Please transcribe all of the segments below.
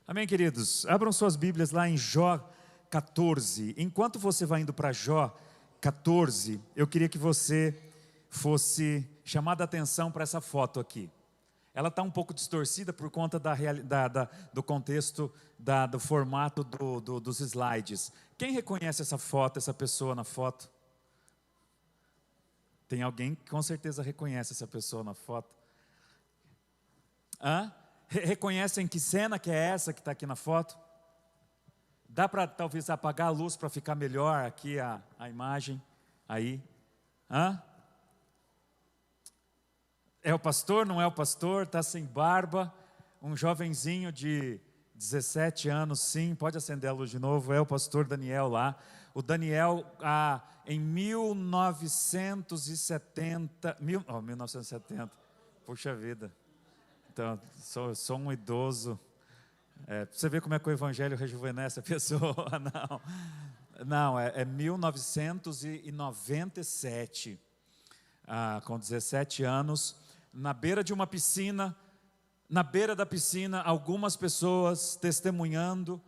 Amém, queridos? Abram suas Bíblias lá em Jó 14. Enquanto você vai indo para Jó 14, eu queria que você fosse chamado a atenção para essa foto aqui. Ela está um pouco distorcida por conta do contexto, do formato dos slides. Quem reconhece essa foto, essa pessoa na foto? Tem alguém que com certeza reconhece essa pessoa na foto? Reconhecem que cena que é essa que está aqui na foto? Dá para talvez apagar a luz para ficar melhor aqui a imagem? Aí. É o pastor, não é o pastor? Está sem barba, um jovenzinho de 17 anos, sim, pode acender a luz de novo, é o pastor Daniel lá. O Daniel, em 1970, puxa vida, então, sou um idoso. Você vê como é que o evangelho rejuvenesce a pessoa? Não, é 1997, com 17 anos, na beira de uma piscina, na beira da piscina, algumas pessoas testemunhando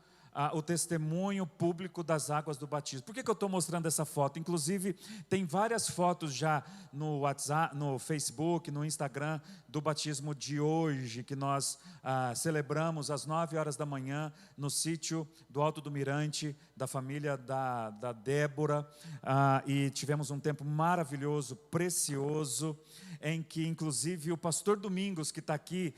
o testemunho público das águas do batismo. Por que eu estou mostrando essa foto? Inclusive, tem várias fotos já no WhatsApp, no Facebook, no Instagram, do batismo de hoje, que nós celebramos às 9 horas da manhã, no sítio do Alto do Mirante, da família da Débora, e tivemos um tempo maravilhoso, precioso, em que inclusive o pastor Domingos, que está aqui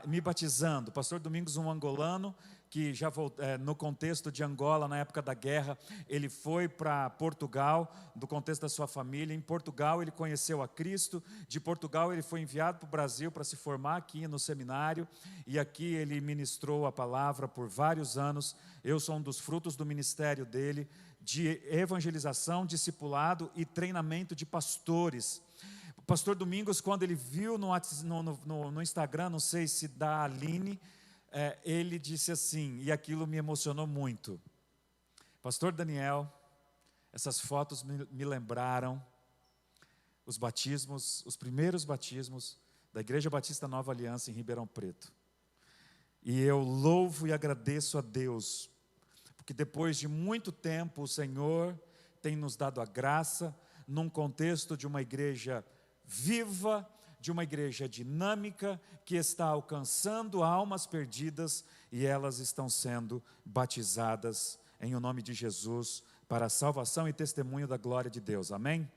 me batizando, o pastor Domingos, um angolano, que já no contexto de Angola, na época da guerra, ele foi para Portugal, do contexto da sua família. Em Portugal ele conheceu a Cristo, de Portugal ele foi enviado para o Brasil para se formar aqui no seminário, e aqui ele ministrou a palavra por vários anos. Eu sou um dos frutos do ministério dele, de evangelização, discipulado e treinamento de pastores. O pastor Domingos, quando ele viu no Instagram, não sei se da Aline, ele disse assim, e aquilo me emocionou muito: pastor Daniel, essas fotos me lembraram os batismos, os primeiros batismos da Igreja Batista Nova Aliança em Ribeirão Preto. E eu louvo e agradeço a Deus, porque depois de muito tempo o Senhor tem nos dado a graça, num contexto de uma igreja viva, de uma igreja dinâmica, que está alcançando almas perdidas, e elas estão sendo batizadas em o nome de Jesus, para a salvação e testemunho da glória de Deus, amém?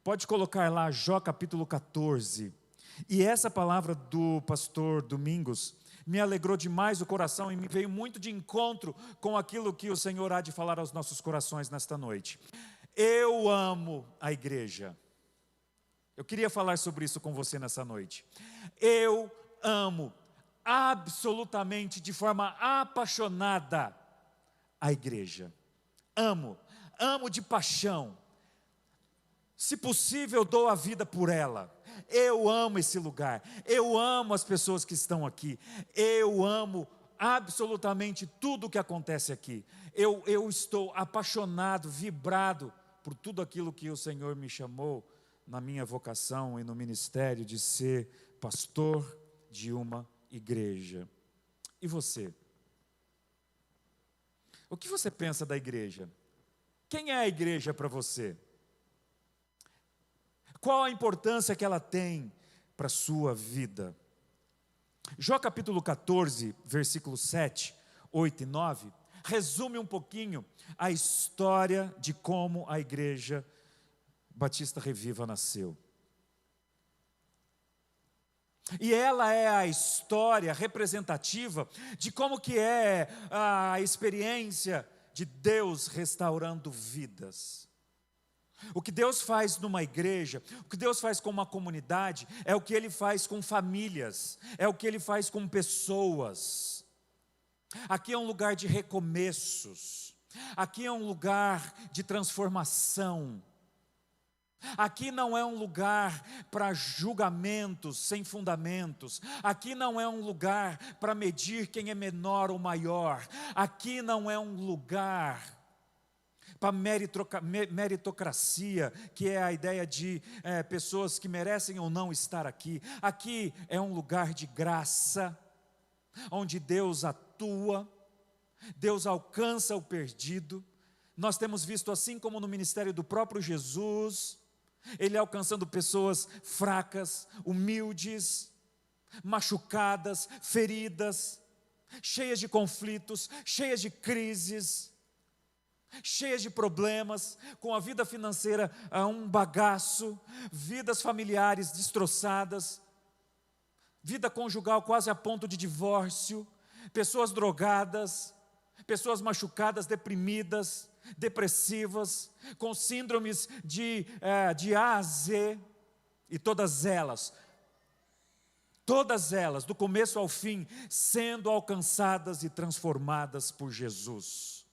Pode colocar lá Jó capítulo 14, e essa palavra do pastor Domingos me alegrou demais o coração, e me veio muito de encontro com aquilo que o Senhor há de falar aos nossos corações nesta noite. Eu amo a igreja. Eu queria falar sobre isso com você nessa noite. Eu amo absolutamente, de forma apaixonada, a igreja. Amo de paixão. Se possível, dou a vida por ela. Eu amo esse lugar. Eu amo as pessoas que estão aqui. Eu amo absolutamente tudo o que acontece aqui. Eu estou apaixonado, vibrado por tudo aquilo que o Senhor me chamou na minha vocação e no ministério de ser pastor de uma igreja. E você? O que você pensa da igreja? Quem é a igreja para você? Qual a importância que ela tem para a sua vida? Jó capítulo 14, versículos 7, 8 e 9, resume um pouquinho a história de como a igreja Batista Reviva nasceu. E ela é a história representativa de como que é a experiência de Deus restaurando vidas. O que Deus faz numa igreja, o que Deus faz com uma comunidade, é o que Ele faz com famílias, é o que Ele faz com pessoas. Aqui é um lugar de recomeços, aqui é um lugar de transformação. Aqui não é um lugar para julgamentos sem fundamentos. Aqui não é um lugar para medir quem é menor ou maior. Aqui não é um lugar para meritocracia, que é a ideia de pessoas que merecem ou não estar aqui. Aqui é um lugar de graça. onde Deus atua, Deus alcança o perdido. Nós temos visto, assim como no ministério do próprio Jesus, Ele alcançando pessoas fracas, humildes, machucadas, feridas, cheias de conflitos, cheias de crises, cheias de problemas, com a vida financeira a um bagaço, vidas familiares destroçadas, vida conjugal quase a ponto de divórcio, pessoas drogadas, pessoas machucadas, deprimidas, depressivas, com síndromes de A a Z, e todas elas, do começo ao fim, sendo alcançadas e transformadas por Jesus.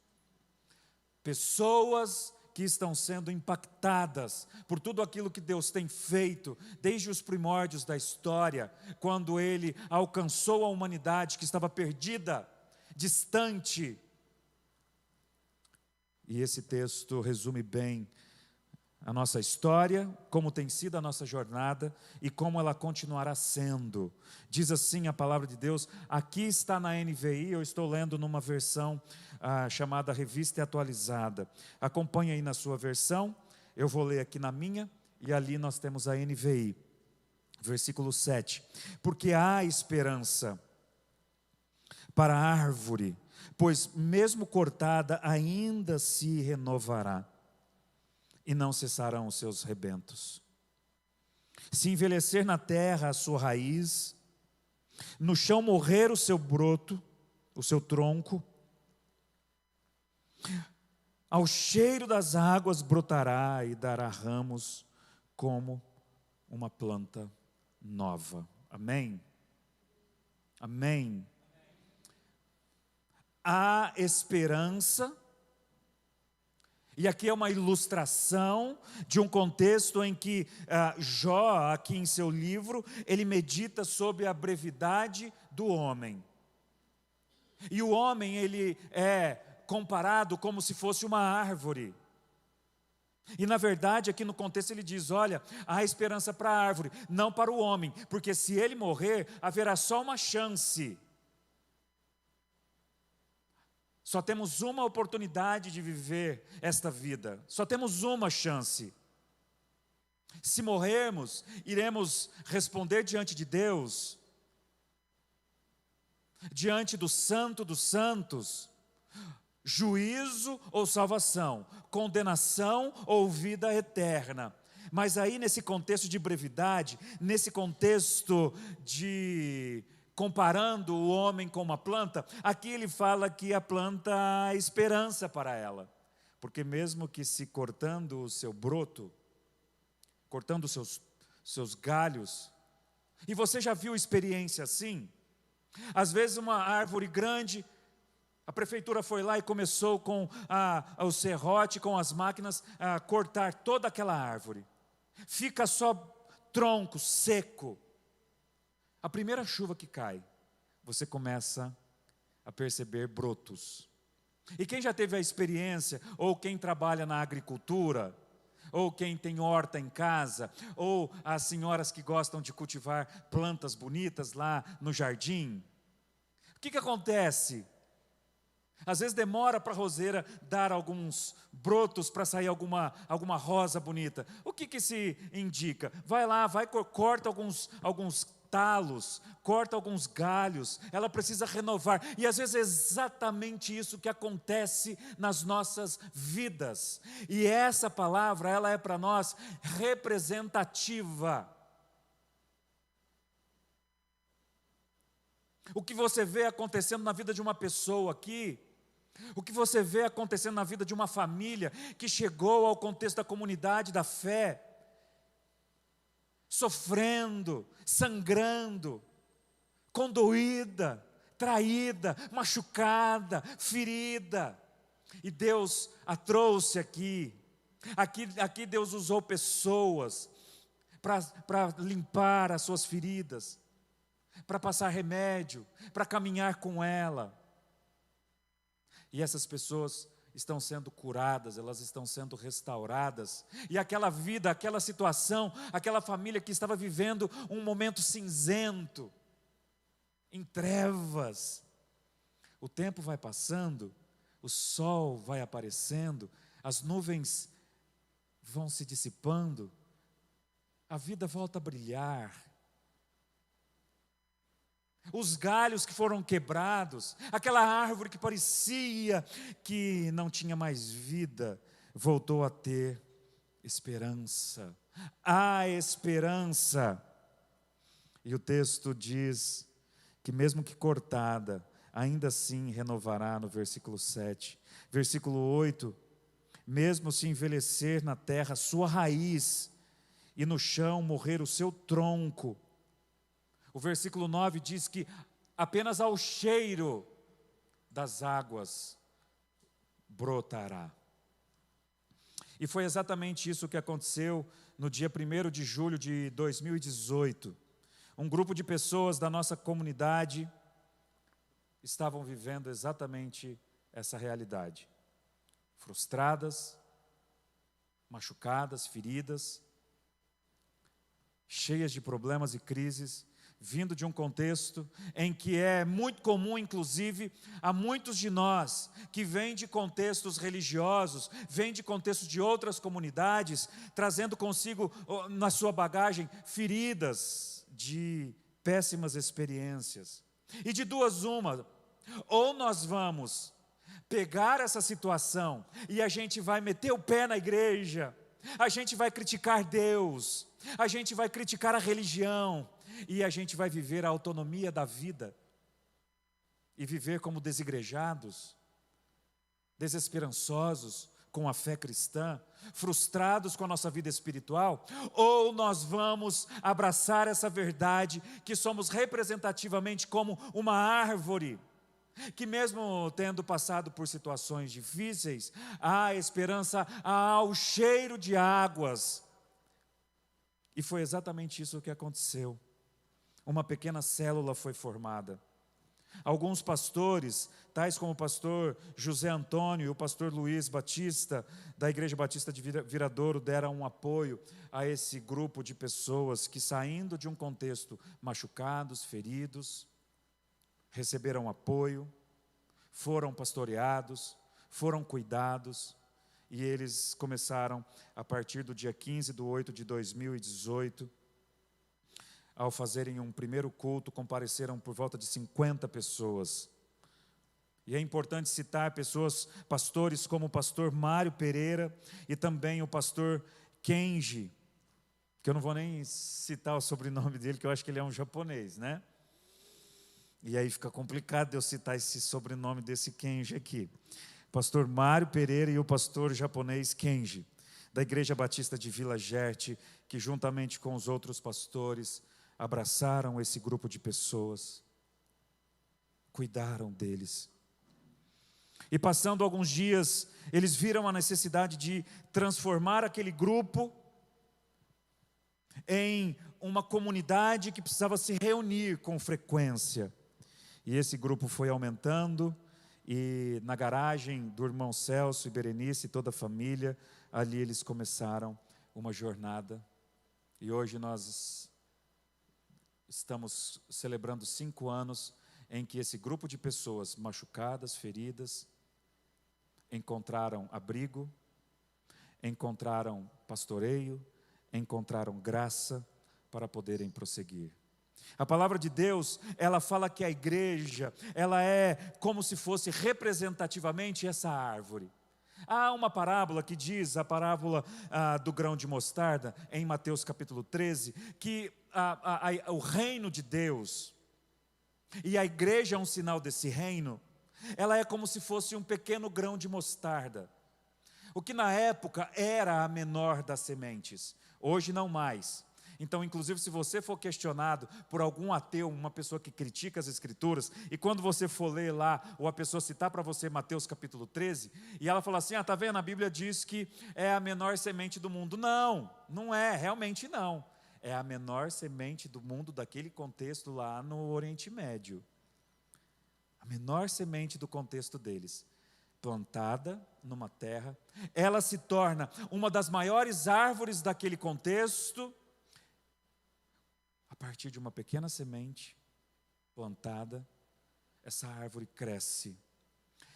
Pessoas que estão sendo impactadas por tudo aquilo que Deus tem feito, desde os primórdios da história, quando Ele alcançou a humanidade que estava perdida, distante. E esse texto resume bem a nossa história, como tem sido a nossa jornada e como ela continuará sendo. Diz assim a palavra de Deus, aqui está na NVI, eu estou lendo numa versão chamada Revista Atualizada. Acompanhe aí na sua versão, eu vou ler aqui na minha, e ali nós temos a NVI. Versículo 7. Porque há esperança para a árvore, pois mesmo cortada ainda se renovará, e não cessarão os seus rebentos. Se envelhecer na terra a sua raiz, no chão morrer o seu broto, o seu tronco, ao cheiro das águas brotará e dará ramos como uma planta nova. Amém? Amém. Há esperança. E aqui é uma ilustração de um contexto em que Jó, aqui em seu livro, ele medita sobre a brevidade do homem. E o homem, ele é comparado como se fosse uma árvore. E na verdade, aqui no contexto ele diz, olha, há esperança para a árvore, não para o homem, porque se ele morrer, haverá só uma chance. Só temos uma oportunidade de viver esta vida. Só temos uma chance. Se morrermos, iremos responder diante de Deus, diante do Santo dos Santos, juízo ou salvação, condenação ou vida eterna. Mas aí nesse contexto de brevidade, nesse contexto de comparando o homem com uma planta, aqui ele fala que a planta há esperança para ela, porque mesmo que se cortando o seu broto, cortando os seus galhos, e você já viu experiência assim? Às vezes uma árvore grande, a prefeitura foi lá e começou com o serrote, com as máquinas, a cortar toda aquela árvore, fica só tronco seco. A primeira chuva que cai, você começa a perceber brotos. E quem já teve a experiência, ou quem trabalha na agricultura, ou quem tem horta em casa, ou as senhoras que gostam de cultivar plantas bonitas lá no jardim, o que acontece? Às vezes demora para a roseira dar alguns brotos para sair alguma rosa bonita. O que se indica? Vai lá, corta alguns talos, corta alguns galhos, ela precisa renovar, e às vezes é exatamente isso que acontece nas nossas vidas, e essa palavra, ela é para nós representativa. O que você vê acontecendo na vida de uma pessoa aqui, o que você vê acontecendo na vida de uma família que chegou ao contexto da comunidade da fé, sofrendo, sangrando, condoída, traída, machucada, ferida, e Deus a trouxe aqui. Aqui Deus usou pessoas para limpar as suas feridas, para passar remédio, para caminhar com ela. E essas pessoas estão sendo curadas, elas estão sendo restauradas. E aquela vida, aquela situação, aquela família que estava vivendo um momento cinzento, em trevas. O tempo vai passando, o sol vai aparecendo, as nuvens vão se dissipando, a vida volta a brilhar. Os galhos que foram quebrados, aquela árvore que parecia que não tinha mais vida, voltou a ter esperança. Há esperança. E o texto diz que mesmo que cortada, ainda assim renovará, no versículo 7. Versículo 8, mesmo se envelhecer na terra sua raiz, e no chão morrer o seu tronco. O versículo 9 diz que apenas ao cheiro das águas brotará. E foi exatamente isso que aconteceu no dia 1º de julho de 2018. Um grupo de pessoas da nossa comunidade estavam vivendo exatamente essa realidade. Frustradas, machucadas, feridas, cheias de problemas e crises, vindo de um contexto em que é muito comum, inclusive, a muitos de nós que vêm de contextos religiosos, vêm de contextos de outras comunidades, trazendo consigo na sua bagagem feridas de péssimas experiências. E de duas uma, ou nós vamos pegar essa situação e a gente vai meter o pé na igreja, a gente vai criticar Deus, a gente vai criticar a religião, e a gente vai viver a autonomia da vida, e viver como desigrejados, desesperançosos com a fé cristã, frustrados com a nossa vida espiritual, ou nós vamos abraçar essa verdade, que somos representativamente como uma árvore, que mesmo tendo passado por situações difíceis, há esperança, há o cheiro de águas. E foi exatamente isso que aconteceu. Uma pequena célula foi formada. Alguns pastores, tais como o pastor José Antônio e o pastor Luiz Batista, da Igreja Batista de Viradouro, deram um apoio a esse grupo de pessoas que, saindo de um contexto machucados, feridos, receberam apoio, foram pastoreados, foram cuidados, e eles começaram, a partir do dia 15/8 de 2018, ao fazerem um primeiro culto, compareceram por volta de 50 pessoas. E é importante citar pessoas, pastores como o pastor Mário Pereira e também o pastor Kenji, que eu não vou nem citar o sobrenome dele, que eu acho que ele é um japonês, né? E aí fica complicado de eu citar esse sobrenome desse Kenji aqui. Pastor Mário Pereira e o pastor japonês Kenji, da Igreja Batista de Vila Gerte, que juntamente com os outros pastores abraçaram esse grupo de pessoas, cuidaram deles. E passando alguns dias, eles viram a necessidade de transformar aquele grupo em uma comunidade que precisava se reunir com frequência. E esse grupo foi aumentando, e na garagem do irmão Celso e Berenice e toda a família, ali eles começaram uma jornada. E hoje nós estamos celebrando 5 anos em que esse grupo de pessoas machucadas, feridas, encontraram abrigo, encontraram pastoreio, encontraram graça para poderem prosseguir. A palavra de Deus, ela fala que a igreja, ela é como se fosse representativamente essa árvore. Há uma parábola que diz, a parábola do grão de mostarda, em Mateus capítulo 13, que o reino de Deus, e a igreja é um sinal desse reino, ela é como se fosse um pequeno grão de mostarda, o que na época era a menor das sementes, hoje não mais. Então, inclusive, se você for questionado por algum ateu, uma pessoa que critica as Escrituras, e quando você for ler lá, ou a pessoa citar para você Mateus capítulo 13, e ela falar assim, tá vendo, a Bíblia diz que é a menor semente do mundo. Não, não é, realmente não. É a menor semente do mundo daquele contexto lá no Oriente Médio. A menor semente do contexto deles. Plantada numa terra, ela se torna uma das maiores árvores daquele contexto, a partir de uma pequena semente, plantada, essa árvore cresce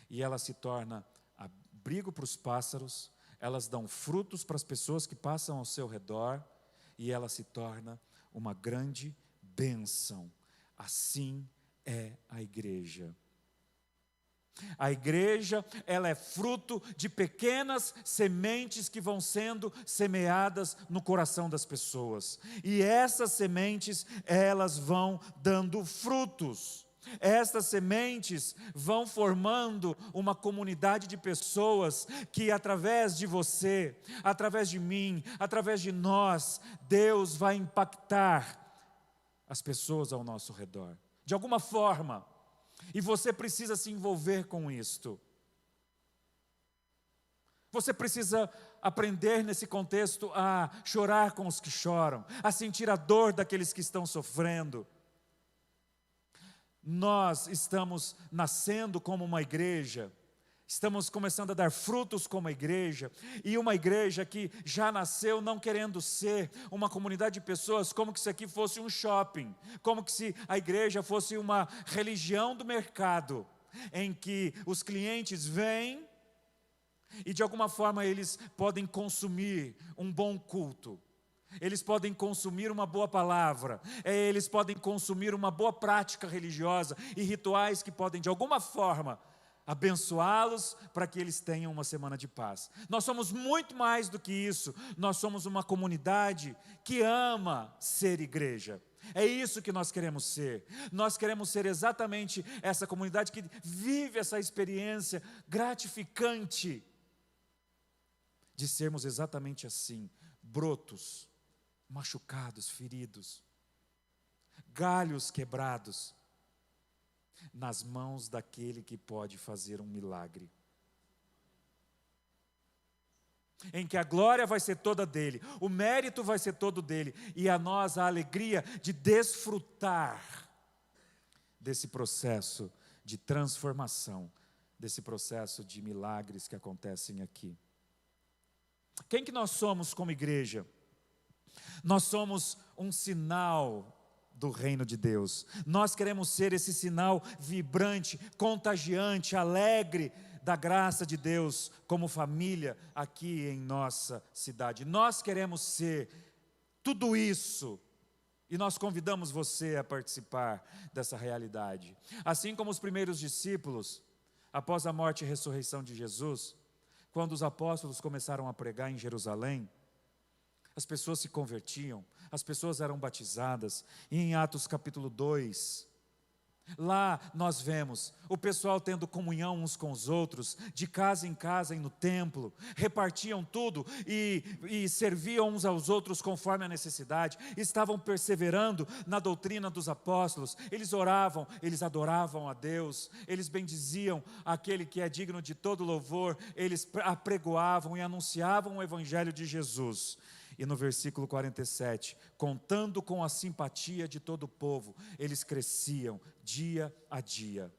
e ela se torna abrigo para os pássaros, elas dão frutos para as pessoas que passam ao seu redor e ela se torna uma grande bênção. Assim é a igreja. A igreja, ela é fruto de pequenas sementes que vão sendo semeadas no coração das pessoas. E essas sementes, elas vão dando frutos. Estas sementes vão formando uma comunidade de pessoas que através de você, através de mim, através de nós, Deus vai impactar as pessoas ao nosso redor. De alguma forma. E você precisa se envolver com isto. Você precisa aprender nesse contexto a chorar com os que choram, a sentir a dor daqueles que estão sofrendo. Nós estamos nascendo como uma igreja, estamos começando a dar frutos como igreja, e uma igreja que já nasceu não querendo ser uma comunidade de pessoas como que isso aqui fosse um shopping, como que se a igreja fosse uma religião do mercado, em que os clientes vêm e de alguma forma eles podem consumir um bom culto. Eles podem consumir uma boa palavra, eles podem consumir uma boa prática religiosa e rituais que podem de alguma forma abençoá-los para que eles tenham uma semana de paz. Nós somos muito mais do que isso, nós somos uma comunidade que ama ser igreja. É isso que nós queremos ser. Nós queremos ser exatamente essa comunidade que vive essa experiência gratificante de sermos exatamente assim, brotos, machucados, feridos, galhos quebrados, nas mãos daquele que pode fazer um milagre. Em que a glória vai ser toda dele, o mérito vai ser todo dele, e a nós a alegria de desfrutar desse processo de transformação, desse processo de milagres que acontecem aqui. Quem que nós somos como igreja? Nós somos um sinal do reino de Deus. Nós queremos ser esse sinal vibrante, contagiante, alegre da graça de Deus como família aqui em nossa cidade. Nós queremos ser tudo isso e nós convidamos você a participar dessa realidade. Assim como os primeiros discípulos, após a morte e ressurreição de Jesus, quando os apóstolos começaram a pregar em Jerusalém, as pessoas se convertiam, as pessoas eram batizadas, e em Atos capítulo 2, lá nós vemos o pessoal tendo comunhão uns com os outros, de casa em casa e no templo, repartiam tudo e serviam uns aos outros conforme a necessidade, estavam perseverando na doutrina dos apóstolos, eles oravam, eles adoravam a Deus, eles bendiziam aquele que é digno de todo louvor, eles apregoavam e anunciavam o evangelho de Jesus. E no versículo 47, contando com a simpatia de todo o povo, eles cresciam dia a dia.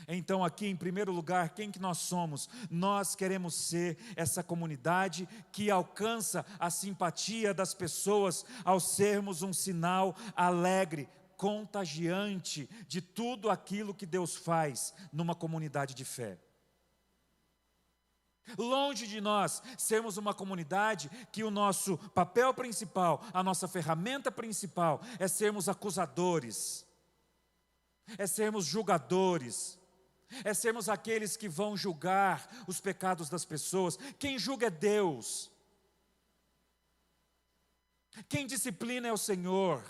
Então aqui em primeiro lugar, quem que nós somos? Nós queremos ser essa comunidade que alcança a simpatia das pessoas ao sermos um sinal alegre, contagiante de tudo aquilo que Deus faz numa comunidade de fé. Longe de nós sermos uma comunidade que o nosso papel principal, a nossa ferramenta principal é sermos acusadores, é sermos julgadores, é sermos aqueles que vão julgar os pecados das pessoas. Quem julga é Deus, quem disciplina é o Senhor.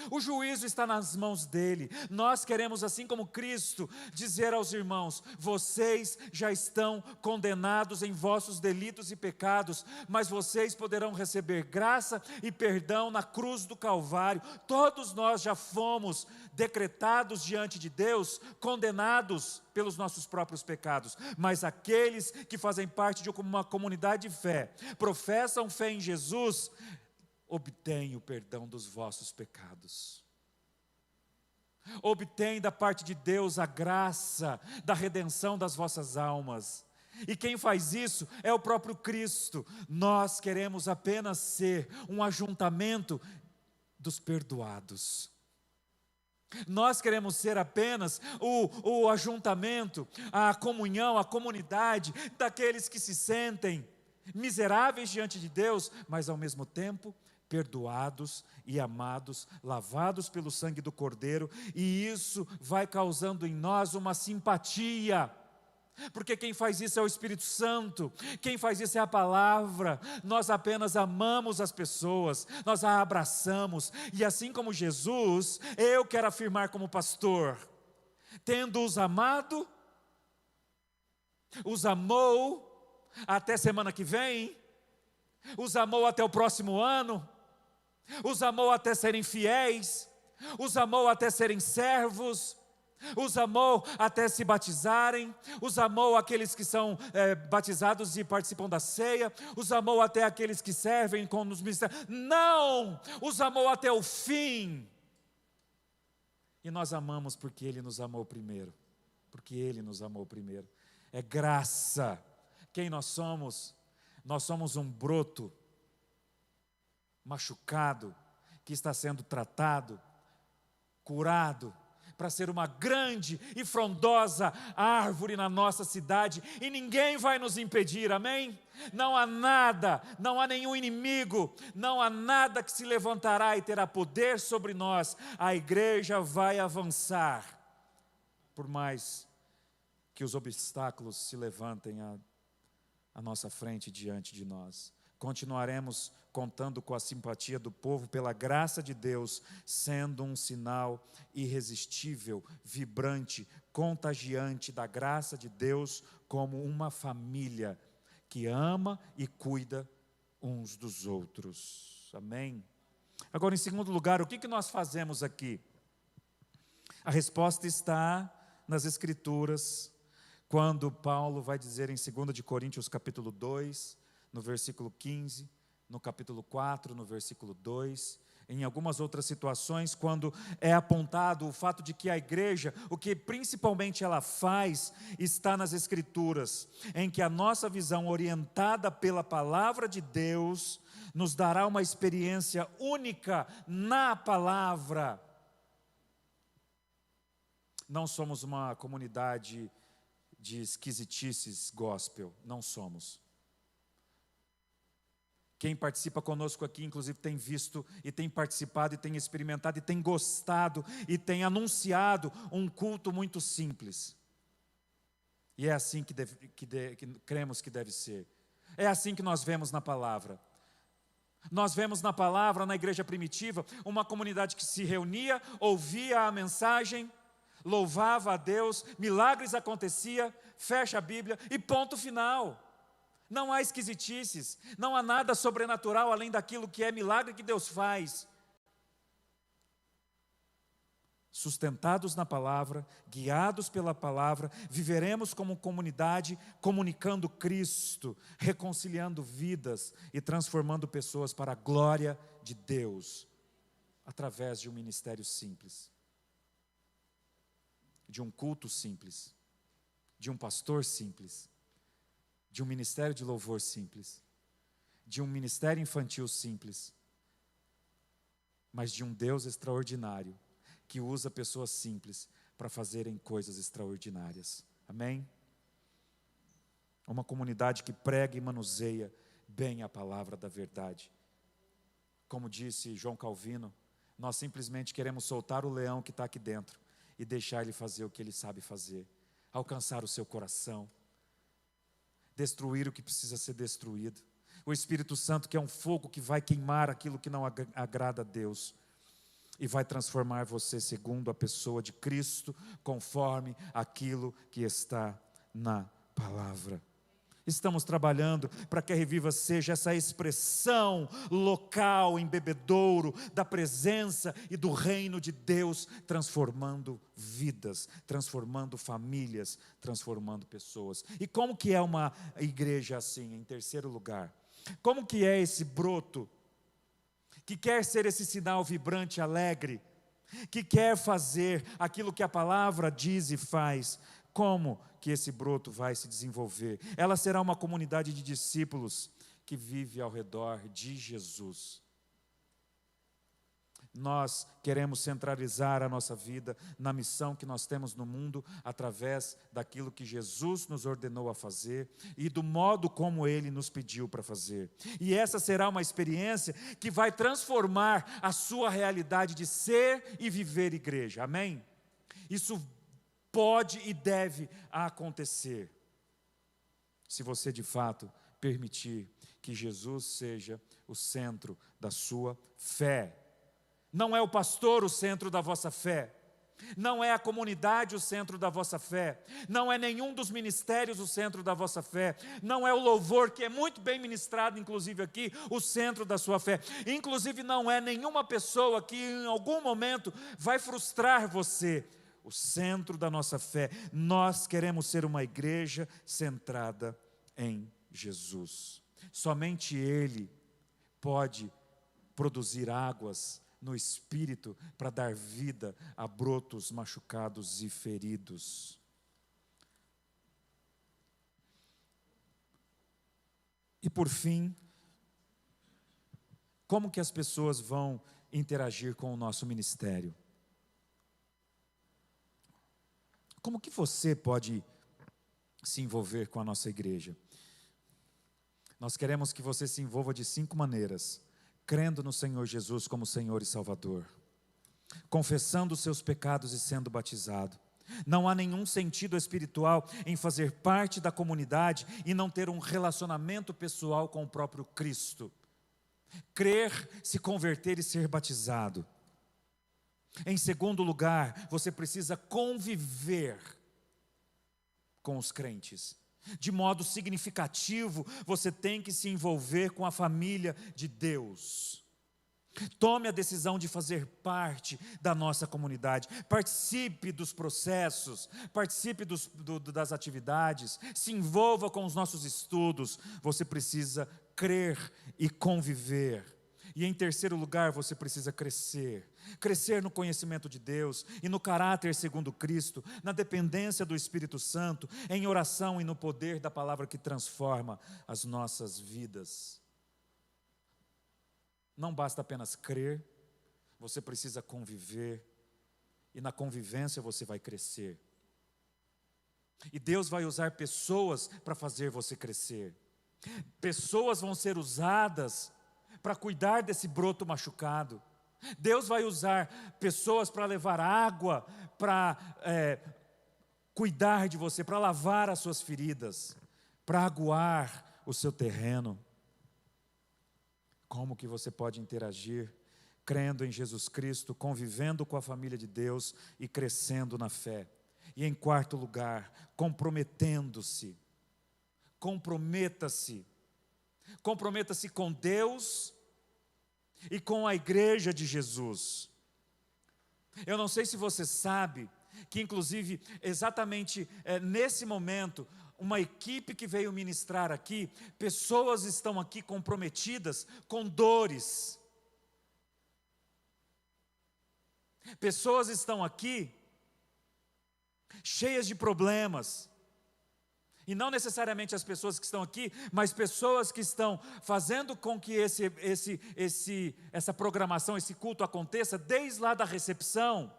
O juízo está nas mãos dele. Nós queremos, assim como Cristo, dizer aos irmãos: vocês já estão condenados em vossos delitos e pecados, mas vocês poderão receber graça e perdão na cruz do Calvário. Todos nós já fomos decretados diante de Deus, condenados pelos nossos próprios pecados, mas aqueles que fazem parte de uma comunidade de fé, professam fé em Jesus, obtém o perdão dos vossos pecados. Obtém da parte de Deus a graça da redenção das vossas almas. E quem faz isso é o próprio Cristo. Nós queremos apenas ser um ajuntamento dos perdoados. Nós queremos ser apenas o ajuntamento, a comunhão, a comunidade daqueles que se sentem miseráveis diante de Deus, mas ao mesmo tempo perdoados e amados, lavados pelo sangue do Cordeiro, e isso vai causando em nós uma simpatia, porque quem faz isso é o Espírito Santo, quem faz isso é a palavra. Nós apenas amamos as pessoas, nós a abraçamos, e assim como Jesus, eu quero afirmar como pastor, tendo-os amado, os amou até semana que vem, os amou até o próximo ano, os amou até serem fiéis, os amou até serem servos, os amou até se batizarem, os amou aqueles que são batizados e participam da ceia, os amou até aqueles que servem nos ministérios. Não! Os amou até o fim. E nós amamos porque Ele nos amou primeiro. Porque Ele nos amou primeiro. É graça. Quem nós somos? Nós somos um broto machucado, que está sendo tratado, curado, para ser uma grande e frondosa árvore na nossa cidade, e ninguém vai nos impedir, amém? Não há nada, não há nenhum inimigo, não há nada que se levantará e terá poder sobre nós. A igreja vai avançar, por mais que os obstáculos se levantem à nossa frente, diante de nós. Continuaremos contando com a simpatia do povo, pela graça de Deus, sendo um sinal irresistível, vibrante, contagiante da graça de Deus, como uma família que ama e cuida uns dos outros. Amém? Agora, em segundo lugar, o que nós fazemos aqui? A resposta está nas Escrituras, quando Paulo vai dizer em 2 de Coríntios capítulo 2, no versículo 15, no capítulo 4, no versículo 2, em algumas outras situações, quando é apontado o fato de que a igreja, o que principalmente ela faz, está nas Escrituras, em que a nossa visão orientada pela palavra de Deus, nos dará uma experiência única na palavra. Não somos uma comunidade de esquisitices gospel, não somos. Quem participa conosco aqui, inclusive, tem visto e tem participado e tem experimentado e tem gostado e tem anunciado um culto muito simples. E é assim que cremos que deve ser. É assim que nós vemos na palavra. Nós vemos na palavra, na igreja primitiva, uma comunidade que se reunia, ouvia a mensagem, louvava a Deus, milagres acontecia, fecha a Bíblia e ponto final. Não há esquisitices, não há nada sobrenatural além daquilo que é milagre que Deus faz. Sustentados na palavra, guiados pela palavra, viveremos como comunidade, comunicando Cristo, reconciliando vidas e transformando pessoas para a glória de Deus, através de um ministério simples, de um culto simples, de um pastor simples, de um ministério de louvor simples, de um ministério infantil simples, mas de um Deus extraordinário, que usa pessoas simples para fazerem coisas extraordinárias. Amém? Uma comunidade que prega e manuseia bem a palavra da verdade. Como disse João Calvino, nós simplesmente queremos soltar o leão que está aqui dentro e deixar ele fazer o que ele sabe fazer, alcançar o seu coração, destruir o que precisa ser destruído. O Espírito Santo, que é um fogo que vai queimar aquilo que não agrada a Deus, e vai transformar você segundo a pessoa de Cristo, conforme aquilo que está na palavra. Estamos trabalhando para que a Reviva seja essa expressão local, em bebedouro, da presença e do reino de Deus, transformando vidas, transformando famílias, transformando pessoas. E como que é uma igreja assim, em terceiro lugar? Como que é esse broto que quer ser esse sinal vibrante, alegre, que quer fazer aquilo que a palavra diz e faz? Como que esse broto vai se desenvolver? Ela será uma comunidade de discípulos que vive ao redor de Jesus. Nós queremos centralizar a nossa vida na missão que nós temos no mundo, através daquilo que Jesus nos ordenou a fazer e do modo como Ele nos pediu para fazer. E essa será uma experiência que vai transformar a sua realidade de ser e viver igreja. Amém? Isso pode e deve acontecer, se você de fato permitir que Jesus seja o centro da sua fé. Não é o pastor o centro da vossa fé, não é a comunidade o centro da vossa fé, não é nenhum dos ministérios o centro da vossa fé, não é o louvor, que é muito bem ministrado inclusive aqui, o centro da sua fé, inclusive não é nenhuma pessoa que em algum momento vai frustrar você. O centro da nossa fé, nós queremos ser uma igreja centrada em Jesus. Somente Ele pode produzir águas no Espírito para dar vida a brotos machucados e feridos. E por fim, como que as pessoas vão interagir com o nosso ministério? Como que você pode se envolver com a nossa igreja? Nós queremos que você se envolva de 5 maneiras: crendo no Senhor Jesus como Senhor e Salvador, confessando os seus pecados e sendo batizado. Não há nenhum sentido espiritual em fazer parte da comunidade e não ter um relacionamento pessoal com o próprio Cristo. Crer, se converter e ser batizado. Em segundo lugar, você precisa conviver com os crentes. De modo significativo, você tem que se envolver com a família de Deus. Tome a decisão de fazer parte da nossa comunidade. Participe dos processos, participe das atividades, se envolva com os nossos estudos. Você precisa crer e conviver. E em terceiro lugar, você precisa crescer. Crescer no conhecimento de Deus e no caráter segundo Cristo, na dependência do Espírito Santo, em oração e no poder da palavra que transforma as nossas vidas. Não basta apenas crer, você precisa conviver, e na convivência você vai crescer. E Deus vai usar pessoas para fazer você crescer. Pessoas vão ser usadas para cuidar desse broto machucado. Deus vai usar pessoas para levar água, para cuidar de você, para lavar as suas feridas, para aguar o seu terreno. Como que você pode interagir? Crendo em Jesus Cristo, convivendo com a família de Deus e crescendo na fé. E em quarto lugar, comprometendo-se. Comprometa-se. Comprometa-se com Deus e com a igreja de Jesus. Eu não sei se você sabe que inclusive exatamente nesse momento, uma equipe que veio ministrar aqui, pessoas estão aqui comprometidas com dores. Pessoas estão aqui cheias de problemas. E não necessariamente as pessoas que estão aqui, mas pessoas que estão fazendo com que essa programação, esse culto aconteça desde lá da recepção.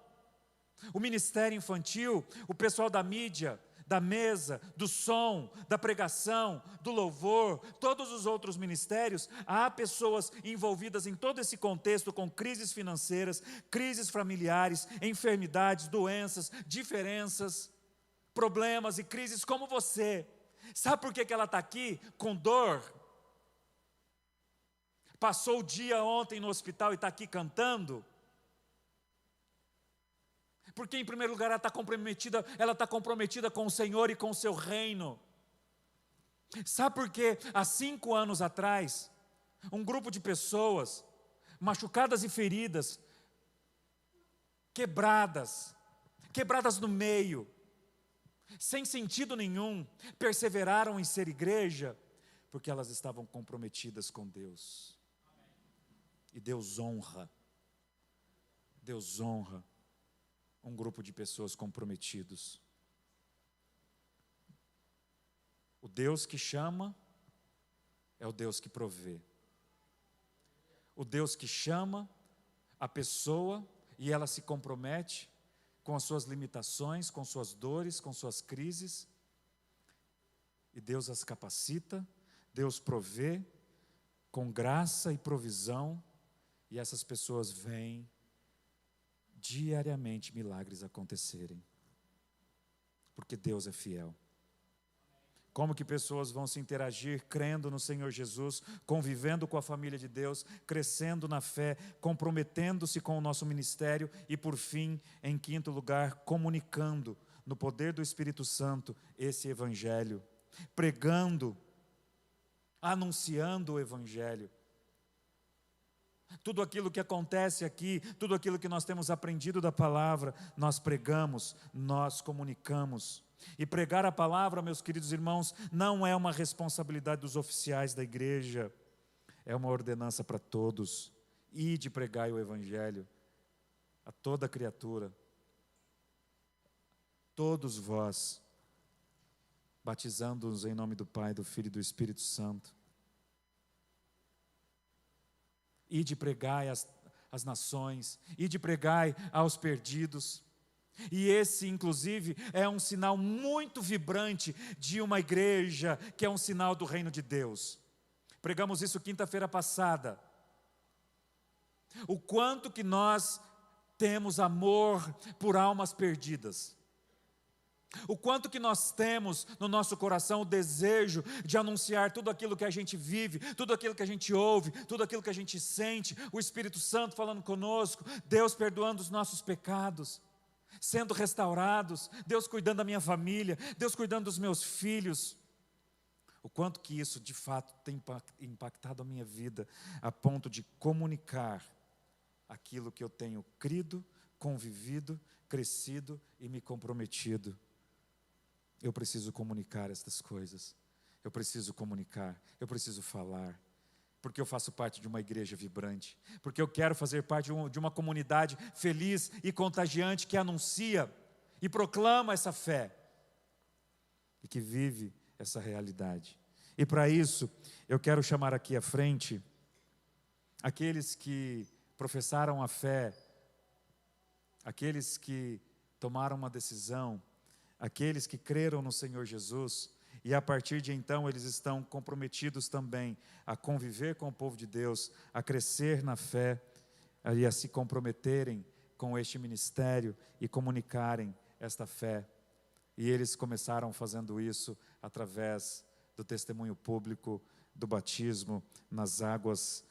O ministério infantil, o pessoal da mídia, da mesa, do som, da pregação, do louvor, todos os outros ministérios. Há pessoas envolvidas em todo esse contexto com crises financeiras, crises familiares, enfermidades, doenças, diferenças, problemas e crises como você. Sabe por que ela está aqui? Com dor. Passou o dia ontem no hospital e está aqui cantando. Porque em primeiro lugar ela está comprometida com o Senhor e com o seu reino. Sabe por quê? Há 5 anos atrás, um grupo de pessoas machucadas e feridas, quebradas no meio, sem sentido nenhum, perseveraram em ser igreja, porque elas estavam comprometidas com Deus. E Deus honra um grupo de pessoas comprometidos. O Deus que chama é o Deus que provê. O Deus que chama a pessoa e ela se compromete com as suas limitações, com suas dores, com suas crises, e Deus as capacita, Deus provê com graça e provisão, e essas pessoas veem diariamente milagres acontecerem, porque Deus é fiel. Como que pessoas vão se interagir crendo no Senhor Jesus, convivendo com a família de Deus, crescendo na fé, comprometendo-se com o nosso ministério e, por fim, em quinto lugar, comunicando no poder do Espírito Santo esse Evangelho, pregando, anunciando o Evangelho. Tudo aquilo que acontece aqui, tudo aquilo que nós temos aprendido da palavra, nós pregamos, nós comunicamos. E pregar a palavra, meus queridos irmãos, não é uma responsabilidade dos oficiais da igreja, é uma ordenança para todos. Ide pregai o Evangelho a toda criatura, todos vós, batizando-os em nome do Pai, do Filho e do Espírito Santo. Ide pregai às nações, ide pregai aos perdidos. E esse, inclusive, é um sinal muito vibrante de uma igreja, que é um sinal do reino de Deus. Pregamos isso quinta-feira passada. O quanto que nós temos amor por almas perdidas. O quanto que nós temos no nosso coração o desejo de anunciar tudo aquilo que a gente vive, tudo aquilo que a gente ouve, tudo aquilo que a gente sente, o Espírito Santo falando conosco, Deus perdoando os nossos pecados, sendo restaurados, Deus cuidando da minha família, Deus cuidando dos meus filhos. O quanto que isso de fato tem impactado a minha vida, a ponto de comunicar aquilo que eu tenho crido, convivido, crescido e me comprometido. Eu preciso comunicar estas coisas, eu preciso comunicar, eu preciso falar, porque eu faço parte de uma igreja vibrante, porque eu quero fazer parte de uma comunidade feliz e contagiante que anuncia e proclama essa fé e que vive essa realidade. E para isso, eu quero chamar aqui à frente aqueles que professaram a fé, aqueles que tomaram uma decisão, aqueles que creram no Senhor Jesus, e a partir de então eles estão comprometidos também a conviver com o povo de Deus, a crescer na fé, e a se comprometerem com este ministério e comunicarem esta fé. E eles começaram fazendo isso através do testemunho público, do batismo nas águas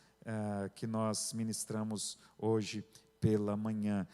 que nós ministramos hoje pela manhã.